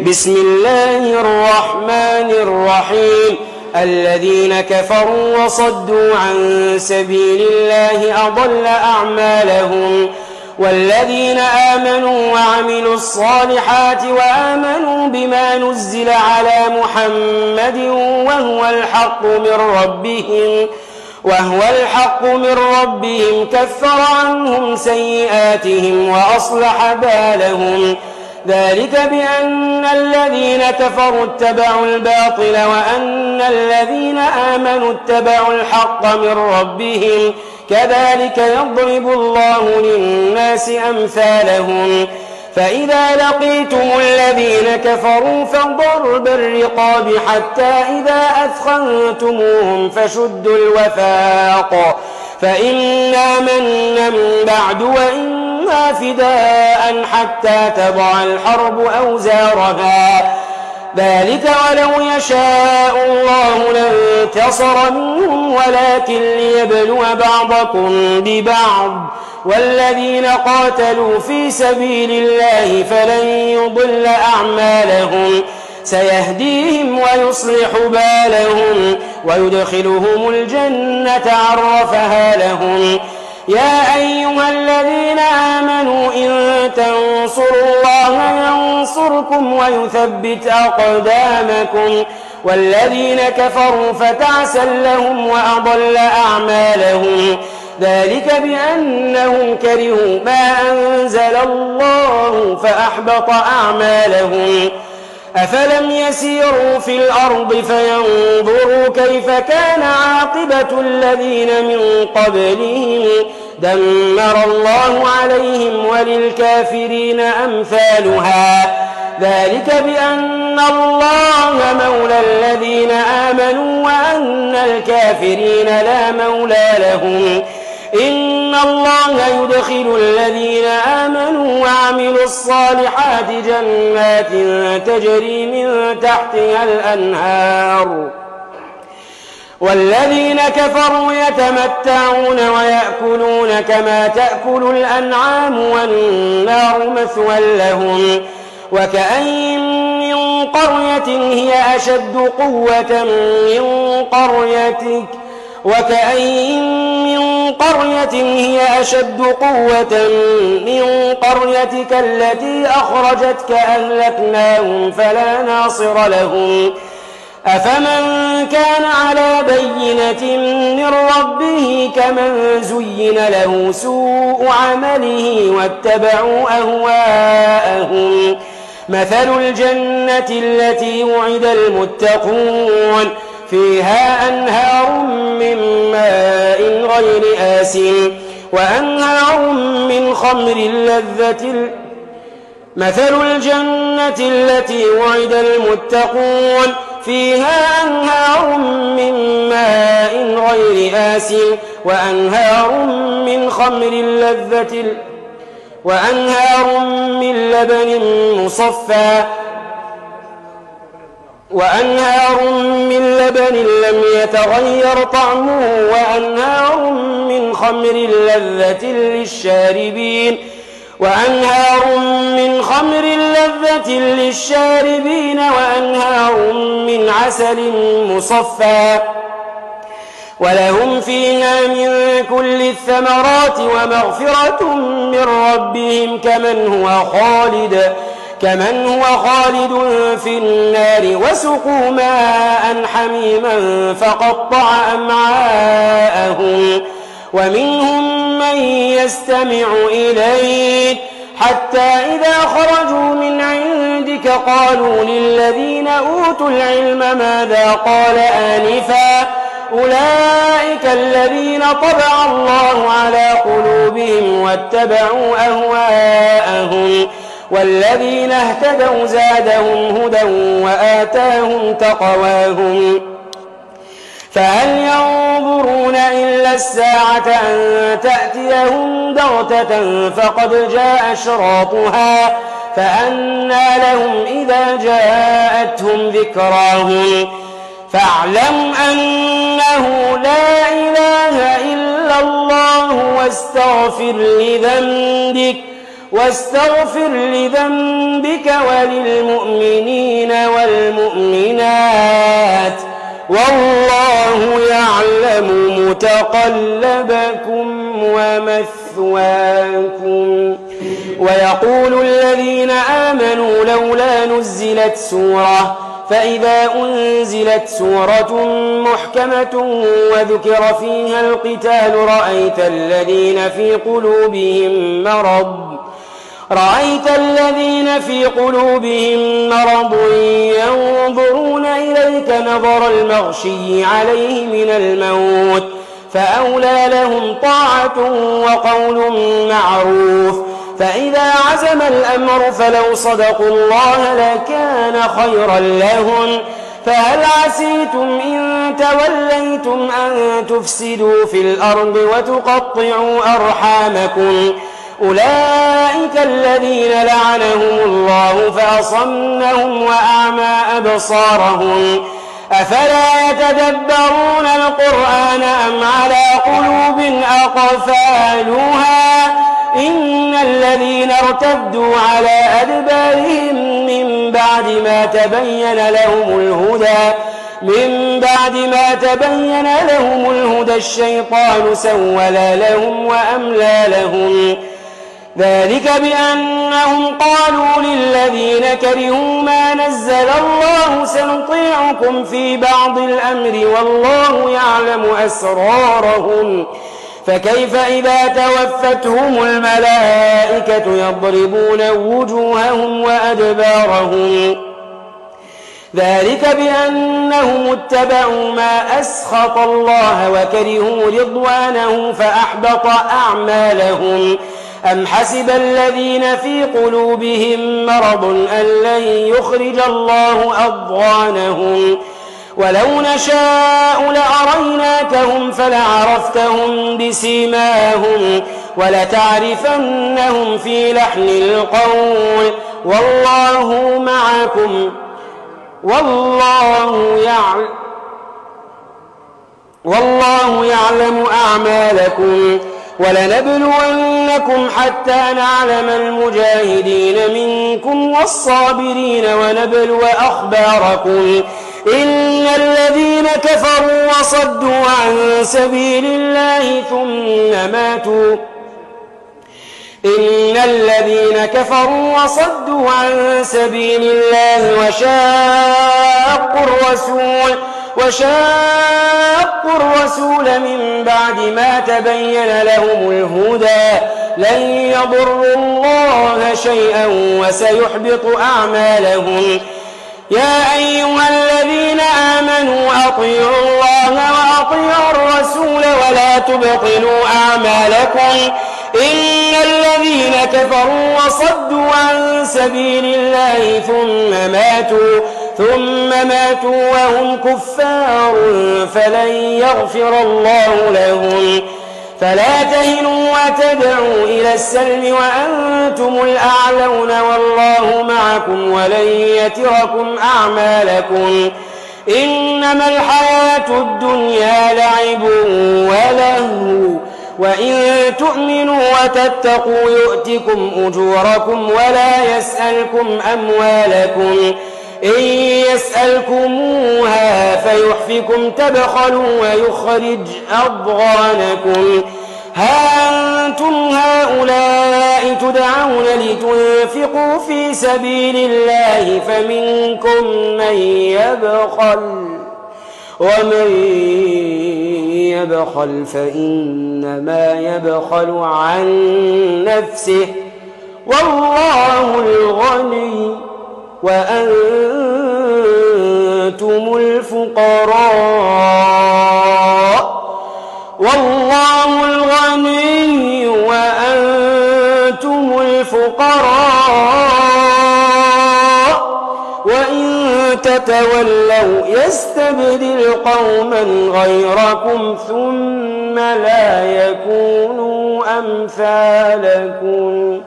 بسم الله الرحمن الرحيم الذين كفروا وصدوا عن سبيل الله أضل أعمالهم والذين آمنوا وعملوا الصالحات وآمنوا بما نزل على محمد وهو الحق من ربهم كفر عنهم سيئاتهم وأصلح بالهم ذلك بأن الذين كفروا اتبعوا الباطل وأن الذين آمنوا اتبعوا الحق من ربهم كذلك يضرب الله للناس أمثالهم فإذا لقيتم الذين كفروا فضرب الرقاب حتى إذا أثخنتموهم فشدوا الوثاق فإنا منا بعد وإنا فداء حتى تضع الحرب أوزارها ذلك ولو يشاء الله لانتصر منهم ولكن ليبلو بعضكم ببعض والذين قاتلوا في سبيل الله فلن يضل أعمالهم سيهديهم ويصلح بالهم ويدخلهم الجنة عرفها لهم يا أيها الذين آمنوا إن تنصروا الله ينصركم ويثبت أقدامكم والذين كفروا فتعسا لهم وأضل أعمالهم ذلك بأنهم كرهوا ما أنزل الله فأحبط أعمالهم أفلم يسيروا في الأرض فينظروا كيف كان عاقبة الذين من قبلهم دمر الله عليهم وللكافرين أمثالها ذلك بأن الله مولى الذين آمنوا وأن الكافرين لا مولى لهم إن الله يدخل الذين آمنوا وعملوا الصالحات جنات تجري من تحتها الأنهار والذين كفروا يتمتعون ويأكلون كما تأكل الأنعام والنار مثوى لهم وكأين من قرية هي أشد قوة من قريتك التي أخرجتك أهلكناهم فلا ناصر لهم أفمن كان على بينة من ربه كمن زين له سوء عمله واتبعوا أهواءهم مثل الجنة التي وعد المتقون فيها أنهار من ماء غير آسن وأنهار من خمر لذة مثل الجنة التي وعد المتقون فيها أنهار من ماء غير آسن وأنهار من خمر لذة وأنهار من لبن مصفى لم يتغير طعمه وأنهار من خمر لذة للشاربين وأنهار من عسل مصفى ولهم فيها من كل الثمرات ومغفرة من ربهم كمن هو خالد في النار وسقوا ماء حميما فقطع أمعاءهم ومنهم من يستمع إليك حتى إذا خرجوا من عندك قالوا للذين أوتوا العلم ماذا قال آنفا أولئك الذين طبع الله على قلوبهم واتبعوا أهواءهم والذين اهتدوا زادهم هدى وآتاهم تقواهم فهل ينظرون إلا الساعة أن تأتيهم بغتة فقد جاء أشراطها فأنى لهم إذا جاءتهم ذكراهم فاعلم أنه لا إله إلا الله واستغفر لذنبك واستغفر لذنبك وللمؤمنين والمؤمنات والله يعلم متقلبكم ومثواكم. ويقول الذين آمنوا لولا نزلت سورة، فإذا أنزلت سورة محكمة وذكر فيها القتال رأيت الذين في قلوبهم مرض ينظرون إليك نظر المغشي عليه من الموت، فأولى لهم طاعة وقول معروف. فإذا عزم الأمر فلو صدقوا الله لكان خيرا لهم. فهل عسيتم إن توليتم أن تفسدوا في الأرض وتقطعوا أرحامكم؟ أولئك الذين لعنهم الله فأصمهم وأعمى أبصارهم. أفلا يتدبرون القرآن أم على قلوب أقفالها؟ إن الذين ارتدوا على أدبارهم من بعد ما تبين لهم الهدى الشيطان سول لهم وأملى لهم. ذلك بأنهم قالوا للذين كرهوا ما نزل الله سنطيعكم في بعض الأمر والله يعلم أسرارهم. فكيف إذا توفتهم الملائكة يضربون وجوههم وأدبارهم؟ ذلك بأنهم اتبعوا ما أسخط الله وكرهوا رضوانه فأحبط أعمالهم. أم حسب الذين في قلوبهم مرض أن لن يخرج الله أضغانهم؟ ولو نشاء لأريناكهم فلعرفتهم بسيماهم ولتعرفنهم في لحن القول والله معكم والله يعلم أعمالكم. ولنبلونكم حتى نعلم المجاهدين منكم والصابرين ونبلو أخباركم. إن الذين كفروا وصدوا عن سبيل الله وشاقوا الرسول من بعد ما تبين لهم الهدى لن يضروا الله شيئا وسيحبط أعمالهم. يا أيها الذين آمنوا أطيعوا الله وأطيعوا الرسول ولا تبطلوا أعمالكم. إن الذين كفروا وصدوا عن سبيل الله ثم ماتوا وهم كفار فلن يغفر الله لهم. فلا تهنوا وتدعوا إلى السلم وأنتم الأعلون والله معكم ولن يتركم أعمالكم. إنما الحياة الدنيا لعب ولهو وإن تؤمنوا وتتقوا يؤتكم أجوركم ولا يسألكم أموالكم. إن يسألكموها فيحفكم تبخلوا ويخرج أضغانكم. ها أنتم هؤلاء تدعون لتنفقوا في سبيل الله فمنكم من يبخل ومن يبخل فإنما يبخل عن نفسه والله الغني وأنتم الفقراء. والله الغني وأنتم الفقراء وإن تتولوا يستبدل قوما غيركم ثم لا يكونوا أمثالكم.